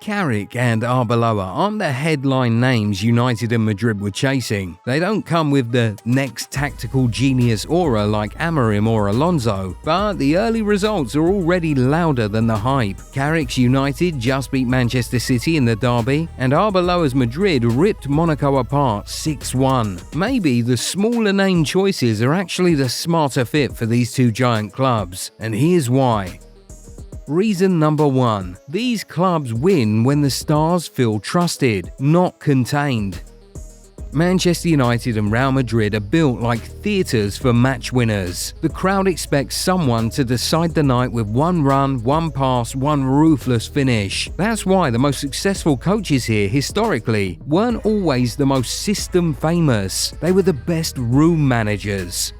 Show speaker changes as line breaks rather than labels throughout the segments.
CARRICK and ARBELOA aren't the headline names United and Madrid were chasing. They don't come with the next tactical genius aura like Amorim or Alonso, but the early results are already louder than the hype. CARRICK's United just beat Manchester City in the derby, and ARBELOA's Madrid ripped Monaco apart 6-1. Maybe the smaller name choices are actually the smarter fit for these two giant clubs, and here's why. Reason number 1. These clubs win when the stars feel trusted, not contained. Manchester United and Real Madrid are built like theatres for match winners. The crowd expects someone to decide the night with one run, one pass, one ruthless finish. That's why the most successful coaches here, historically, weren't always the most system famous. They were the best room managers.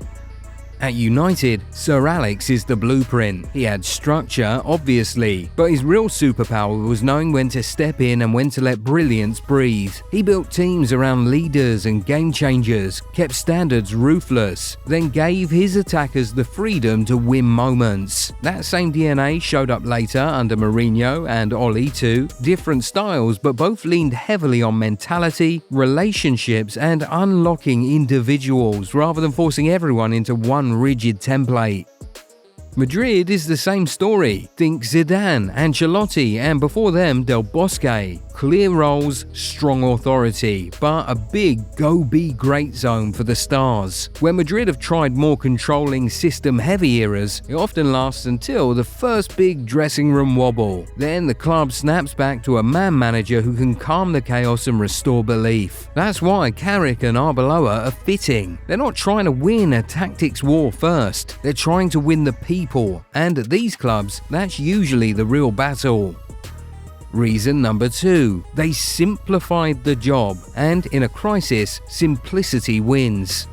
At United, Sir Alex is the blueprint. He had structure, obviously, but his real superpower was knowing when to step in and when to let brilliance breathe. He built teams around leaders and game changers, kept standards ruthless, then gave his attackers the freedom to win moments. That same DNA showed up later under Mourinho and Oli too. Different styles, but both leaned heavily on mentality, relationships, and unlocking individuals rather than forcing everyone into one rigid template. Madrid is the same story. Think Zidane, Ancelotti, and before them Del Bosque. Clear roles, strong authority, but a big go-be-great zone for the stars. When Madrid have tried more controlling, system-heavy eras, it often lasts until the first big dressing room wobble. Then the club snaps back to a man manager who can calm the chaos and restore belief. That's why CARRICK and ARBELOA are fitting. They're not trying to win a tactics war first. They're trying to win the people. And at these clubs, that's usually the real battle. Reason number 2. They simplified the job, and in a crisis, simplicity wins.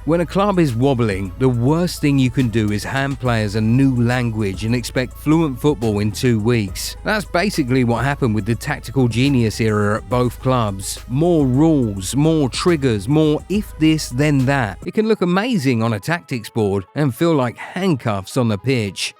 When a club is wobbling, the worst thing you can do is hand players a new language and expect fluent football in 2 weeks. That's basically what happened with the tactical genius era at both clubs. More rules, more triggers, more if this then that. It can look amazing on a tactics board and feel like handcuffs on the pitch.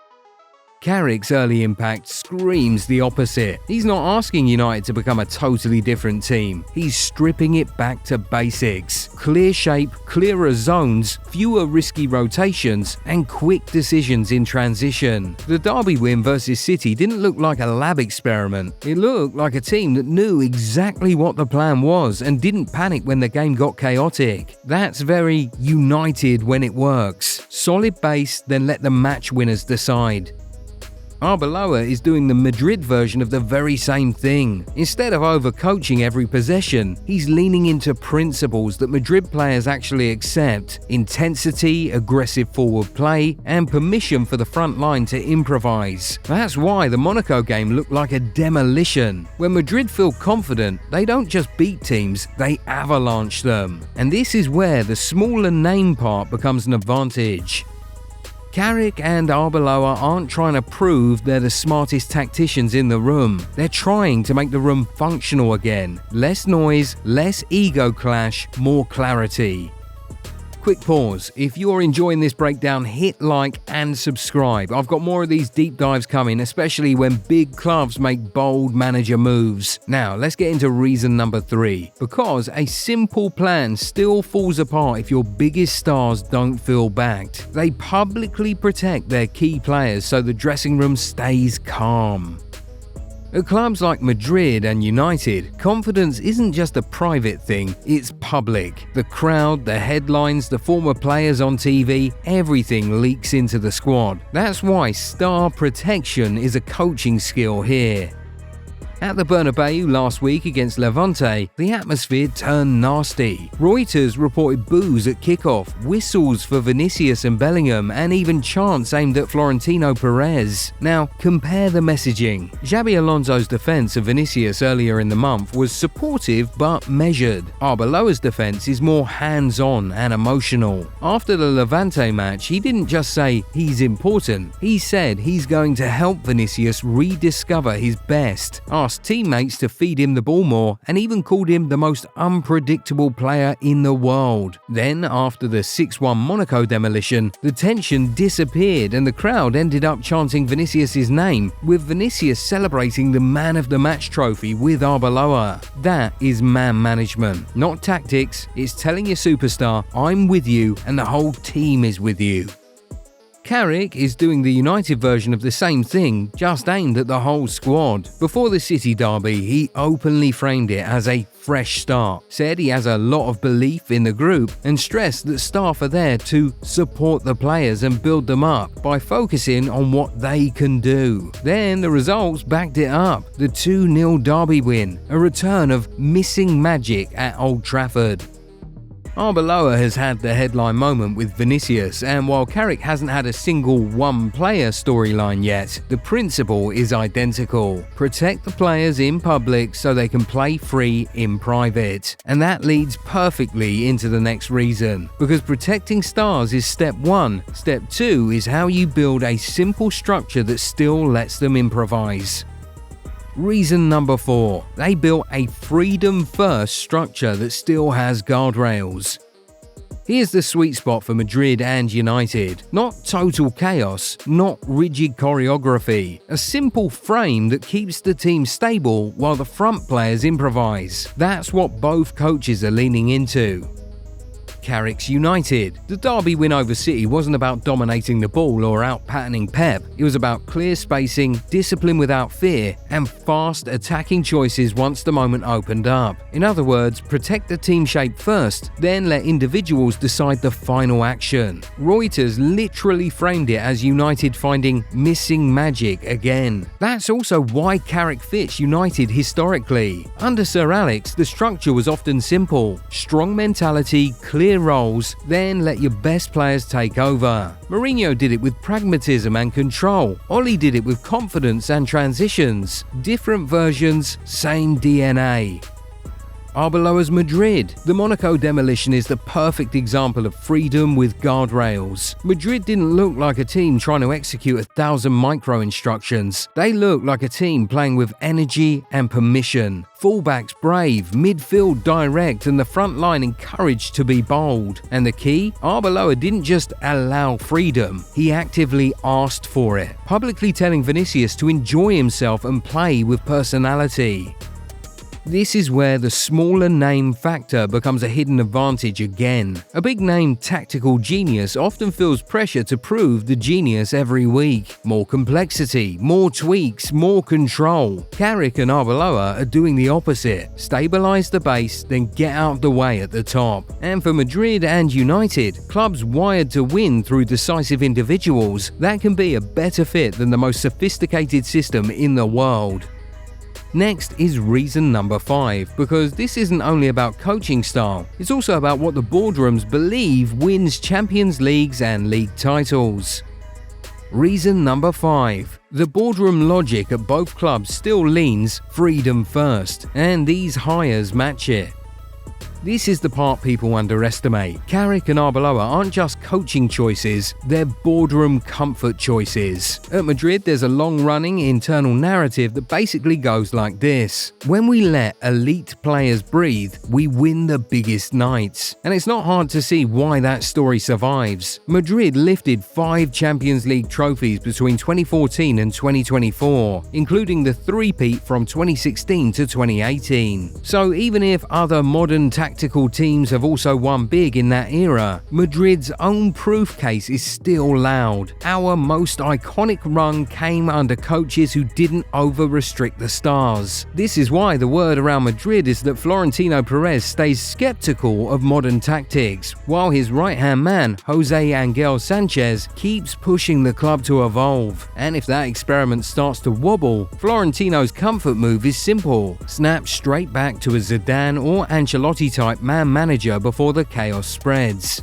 CARRICK's early impact screams the opposite. He's not asking United to become a totally different team. He's stripping it back to basics. Clear shape, clearer zones, fewer risky rotations, and quick decisions in transition. The derby win versus City didn't look like a lab experiment. It looked like a team that knew exactly what the plan was and didn't panic when the game got chaotic. That's very United when it works. Solid base, then let the match winners decide. ARBELOA is doing the Madrid version of the very same thing. Instead of overcoaching every possession, he's leaning into principles that Madrid players actually accept: intensity, aggressive forward play, and permission for the front line to improvise. That's why the Monaco game looked like a demolition. When Madrid feel confident, they don't just beat teams, they avalanche them. And this is where the smaller name part becomes an advantage. CARRICK and ARBELOA aren't trying to prove they're the smartest tacticians in the room. They're trying to make the room functional again. Less noise, less ego clash, more clarity. Quick pause. If you're enjoying this breakdown, hit like and subscribe. I've got more of these deep dives coming, especially when big clubs make bold manager moves. Now, let's get into reason number 3. Because a simple plan still falls apart if your biggest stars don't feel backed. They publicly protect their key players so the dressing room stays calm. At clubs like Madrid and United, confidence isn't just a private thing, it's public. The crowd, the headlines, the former players on TV, everything leaks into the squad. That's why star protection is a coaching skill here. At the Bernabeu last week against Levante, the atmosphere turned nasty. Reuters reported boos at kickoff, whistles for Vinicius and Bellingham, and even chants aimed at Florentino Perez. Now, compare the messaging. Xabi Alonso's defense of Vinicius earlier in the month was supportive but measured. ARBELOA's defense is more hands-on and emotional. After the Levante match, he didn't just say he's important. He said he's going to help Vinicius rediscover his best. Asked asked teammates to feed him the ball more and even called him the most unpredictable player in the world. Then, after the 6-1 Monaco demolition, the tension disappeared and the crowd ended up chanting Vinicius' name, with Vinicius celebrating the Man of the Match trophy with Arbeloa. That is man management, not tactics. It's telling your superstar, I'm with you and the whole team is with you. Carrick is doing the United version of the same thing, just aimed at the whole squad. Before the City derby, he openly framed it as a fresh start, said he has a lot of belief in the group, and stressed that staff are there to support the players and build them up by focusing on what they can do. Then the results backed it up. The 2-0 derby win, a return of missing magic at Old Trafford. Arbeloa has had the headline moment with Vinicius, and while Carrick hasn't had a single one-player storyline yet, the principle is identical. Protect the players in public so they can play free in private. And that leads perfectly into the next reason, because protecting stars is step 1. Step 2 is how you build a simple structure that still lets them improvise. Reason number 4. They built a freedom-first structure that still has guardrails. Here's the sweet spot for Madrid and United. Not total chaos, not rigid choreography. A simple frame that keeps the team stable while the front players improvise. That's what both coaches are leaning into. Carrick's United. The derby win over City wasn't about dominating the ball or out-patterning Pep. It was about clear spacing, discipline without fear, and fast attacking choices once the moment opened up. In other words, protect the team shape first, then let individuals decide the final action. Reuters literally framed it as United finding missing magic again. That's also why Carrick fits United historically. Under Sir Alex, the structure was often simple. Strong mentality, clear roles, then let your best players take over. Mourinho did it with pragmatism and control. Oli did it with confidence and transitions. Different versions, same DNA. Arbeloa's Madrid. The Monaco demolition is the perfect example of freedom with guardrails. Madrid didn't look like a team trying to execute 1,000 micro-instructions. They looked like a team playing with energy and permission. Fullbacks brave, midfield direct, and the front line encouraged to be bold. And the key? Arbeloa didn't just allow freedom, he actively asked for it, publicly telling Vinicius to enjoy himself and play with personality. This is where the smaller name factor becomes a hidden advantage again. A big-name tactical genius often feels pressure to prove the genius every week. More complexity, more tweaks, more control. Carrick and Arbeloa are doing the opposite. Stabilize the base, then get out of the way at the top. And for Madrid and United, clubs wired to win through decisive individuals, that can be a better fit than the most sophisticated system in the world. Next is reason number 5, because this isn't only about coaching style, it's also about what the boardrooms believe wins Champions Leagues and league titles. Reason number 5. The boardroom logic at both clubs still leans freedom first, and these hires match it. This is the part people underestimate. Carrick and Arbeloa aren't just coaching choices, they're boardroom comfort choices. At Madrid, there's a long-running internal narrative that basically goes like this. When we let elite players breathe, we win the biggest nights. And it's not hard to see why that story survives. Madrid lifted 5 Champions League trophies between 2014 and 2024, including the three-peat from 2016 to 2018. So even if other modern tactical teams have also won big in that era, Madrid's own proof case is still loud. Our most iconic run came under coaches who didn't over-restrict the stars. This is why the word around Madrid is that Florentino Perez stays skeptical of modern tactics, while his right-hand man, Jose Angel Sanchez, keeps pushing the club to evolve. And if that experiment starts to wobble, Florentino's comfort move is simple. Snap straight back to a Zidane or Ancelotti type man manager before the chaos spreads.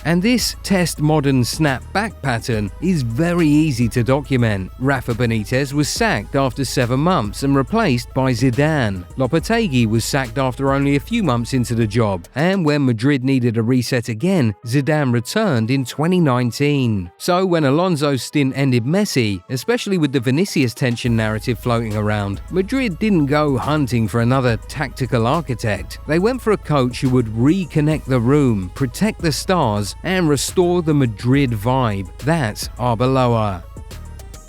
And this test modern snap-back pattern is very easy to document. Rafa Benitez was sacked after 7 months and replaced by Zidane. Lopetegui was sacked after only a few months into the job, and when Madrid needed a reset again, Zidane returned in 2019. So when Alonso's stint ended messy, especially with the Vinicius tension narrative floating around, Madrid didn't go hunting for another tactical architect. They went for a coach who would reconnect the room, protect the stars, and restore the Madrid vibe. That's Arbeloa.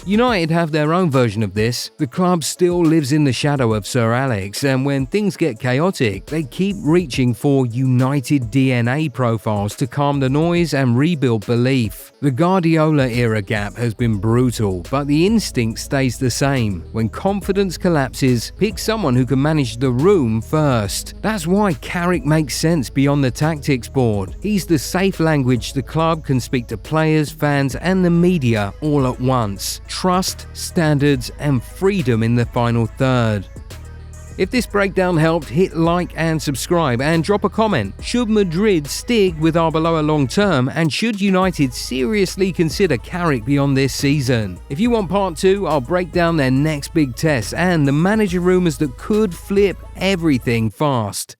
United have their own version of this. The club still lives in the shadow of Sir Alex, and when things get chaotic, they keep reaching for United DNA profiles to calm the noise and rebuild belief. The Guardiola-era gap has been brutal, but the instinct stays the same. When confidence collapses, pick someone who can manage the room first. That's why Carrick makes sense beyond the tactics board. He's the safe language the club can speak to players, fans, and the media all at once. Trust, standards, and freedom in the final third. If this breakdown helped, hit like and subscribe and drop a comment. Should Madrid stick with Arbeloa long term, and should United seriously consider Carrick beyond this season? If you want part 2, I'll break down their next big test and the manager rumours that could flip everything fast.